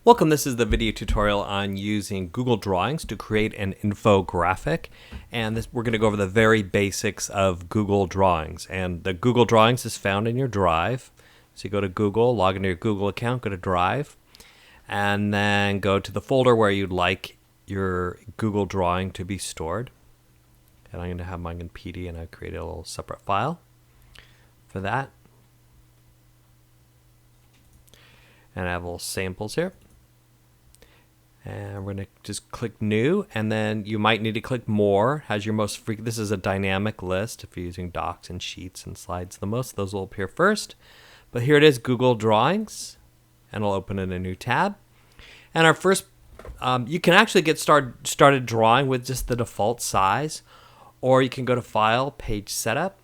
Welcome, this is the video tutorial on using Google Drawings to create an infographic. And we're going to go over the very basics of Google Drawings. And the Google Drawings is found in your Drive. So you go to Google, log into your Google account, go to Drive, and then go to the folder where you'd like your Google Drawing to be stored. And I'm going to have mine in PD, and I created a little separate file for that. And I have little samples here. And we're going to just click New, and then you might need to click More. Has your most frequent. This is a dynamic list. If you're using Docs and Sheets and Slides the most, those will appear first. But here it is, Google Drawings, and I'll open in a new tab. And our first, you can actually get started drawing with just the default size, or you can go to File, Page Setup,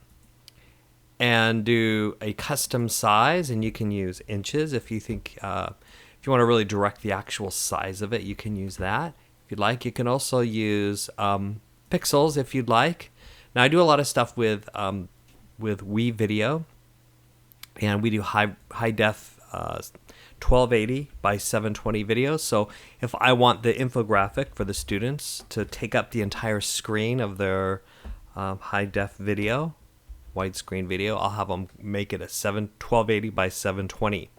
and do a custom size, and you can use inches if you think. If you want to really direct the actual size of it, you can use that. If you'd like, you can also use pixels if you'd like. Now, I do a lot of stuff with Wii Video, and we do high def 1280 by 720 videos. So if I want the infographic for the students to take up the entire screen of their high def video, widescreen video, I'll have them make it a 1280 by 720.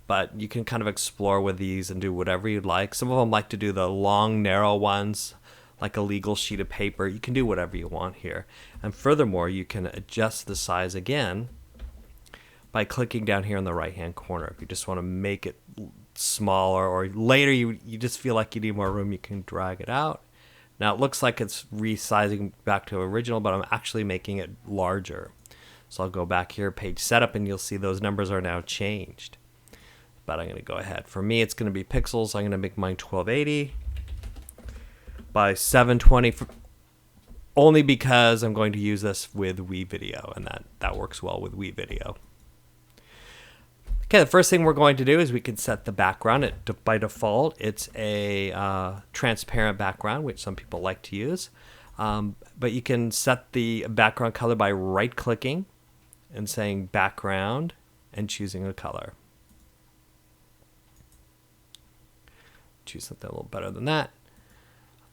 But you can kind of explore with these and do whatever you'd like. Some of them like to do the long, narrow ones, like a legal sheet of paper. You can do whatever you want here. And furthermore, you can adjust the size again by clicking down here in the right-hand corner. If you just want to make it smaller, or later you just feel like you need more room, you can drag it out. Now, it looks like it's resizing back to original, but I'm actually making it larger. So I'll go back here, Page Setup, and you'll see those numbers are now changed. But I'm going to go ahead. For me, it's going to be pixels. I'm going to make mine 1280 by 720, only because I'm going to use this with Wii Video, and that works well with Wii Video. Okay, the first thing we're going to do is we can set the background. By default, it's a transparent background, which some people like to use. But you can set the background color by right-clicking and saying Background and choosing a color. Choose something a little better than that.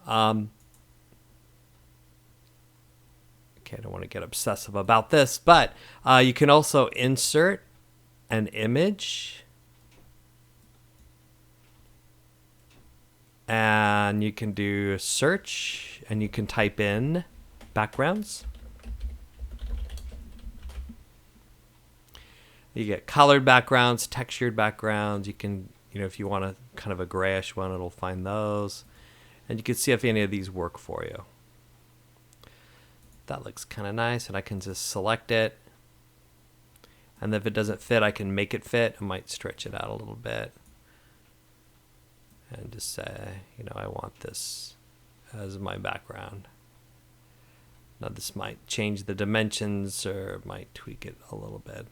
Okay, I don't want to get obsessive about this, but you can also insert an image, and you can do a search, and you can type in backgrounds. You get colored backgrounds, textured backgrounds. You can, if you want a kind of a grayish one, it'll find those. And you can see if any of these work for you. That looks kind of nice, and I can just select it. And if it doesn't fit, I can make it fit. I might stretch it out a little bit. And just say, I want this as my background. Now this might change the dimensions, or might tweak it a little bit.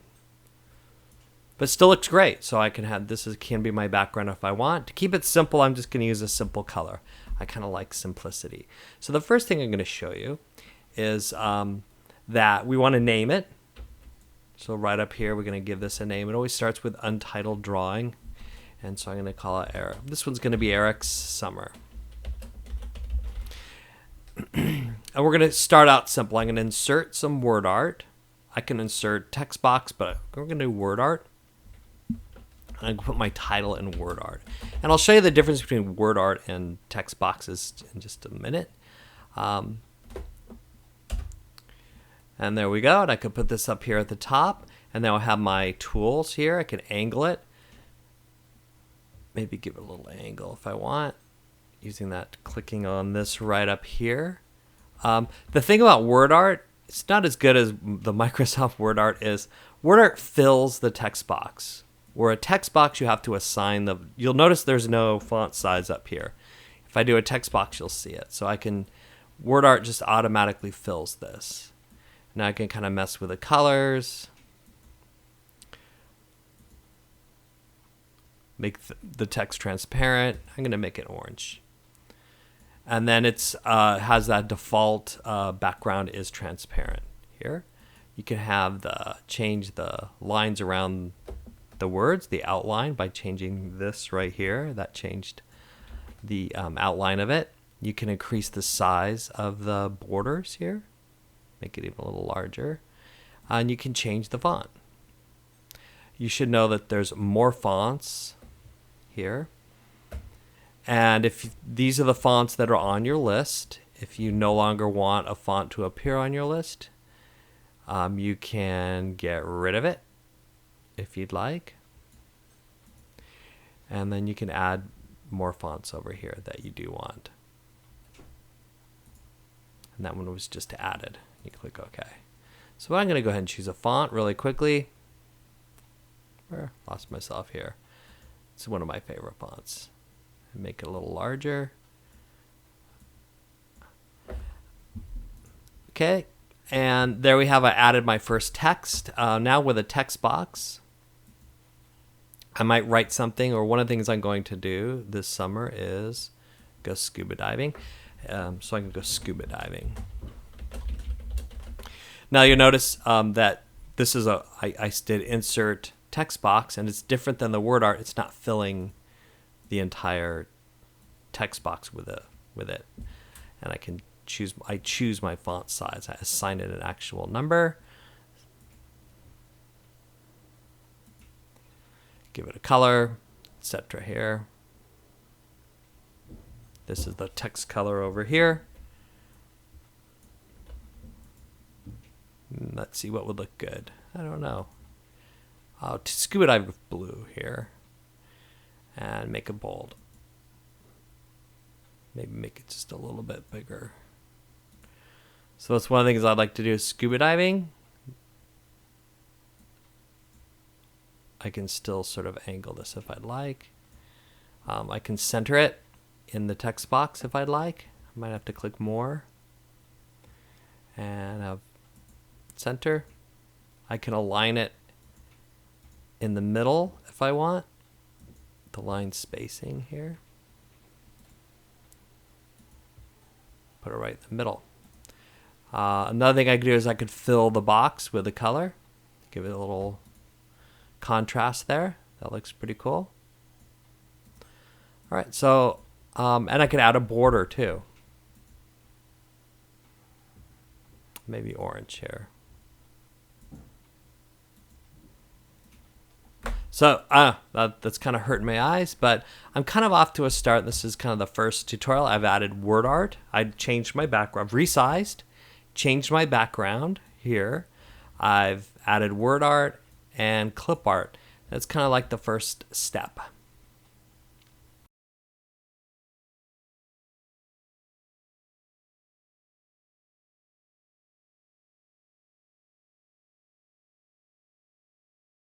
But still looks great, so I can have can be my background if I want. To keep it simple, I'm just going to use a simple color. I kind of like simplicity. So the first thing I'm going to show you is that we want to name it. So right up here, we're going to give this a name. It always starts with Untitled Drawing, and so I'm going to call it Eric. This one's going to be Eric's Summer. And we're going to start out simple. I'm going to insert some word art. I can insert text box, but we're going to do word art. I'm going to put my title in word art. And I'll show you the difference between word art and text boxes in just a minute. And there we go. And I could put this up here at the top. And then I'll have my tools here. I can angle it. Maybe give it a little angle if I want. Using that, clicking on this right up here. The thing about word art, it's not as good as the Microsoft Word Art is. Word art fills the text box. Where a text box, you have to assign you'll notice there's no font size up here. If I do a text box, you'll see it. So word art just automatically fills this. Now I can kind of mess with the colors. Make the text transparent. I'm going to make it orange. And then it's has that default background is transparent here. You can have change the lines around the words, the outline, by changing this right here. That changed the outline of it. You can increase the size of the borders here, make it even a little larger, and you can change the font. You should know that there's more fonts here, and if these are the fonts that are on your list, if you no longer want a font to appear on your list, you can get rid of it if you'd like, and then you can add more fonts over here that you do want. And that one was just added. You click OK. So I'm going to go ahead and choose a font really quickly. Lost myself here. It's one of my favorite fonts. Make it a little larger. Okay, and there we have. I added my first text. Now with a text box, I might write something, or one of the things I'm going to do this summer is go scuba diving. So I can go scuba diving. Now you'll notice that this is I did insert text box, and it's different than the word art. It's not filling the entire text box with it. And I can choose my font size. I assign it an actual number. Give it a color, etc. here. This is the text color over here. Let's see what would look good. I don't know. I'll scuba dive with blue here and make it bold. Maybe make it just a little bit bigger. So that's one of the things I'd like to do is scuba diving. I can still sort of angle this if I'd like. I can center it in the text box if I'd like. I might have to click more and have center. I can align it in the middle if I want. The line spacing here. Put it right in the middle. Another thing I could do is I could fill the box with a color. Give it a little contrast there. That looks pretty cool. All right, so and I could add a border too. Maybe orange here. So that's kind of hurting my eyes, but I'm kind of off to a start. This is kind of the first tutorial. I've added word art. I changed my background, resized, changed my background here. I've added word art and clip art. That's kind of like the first step.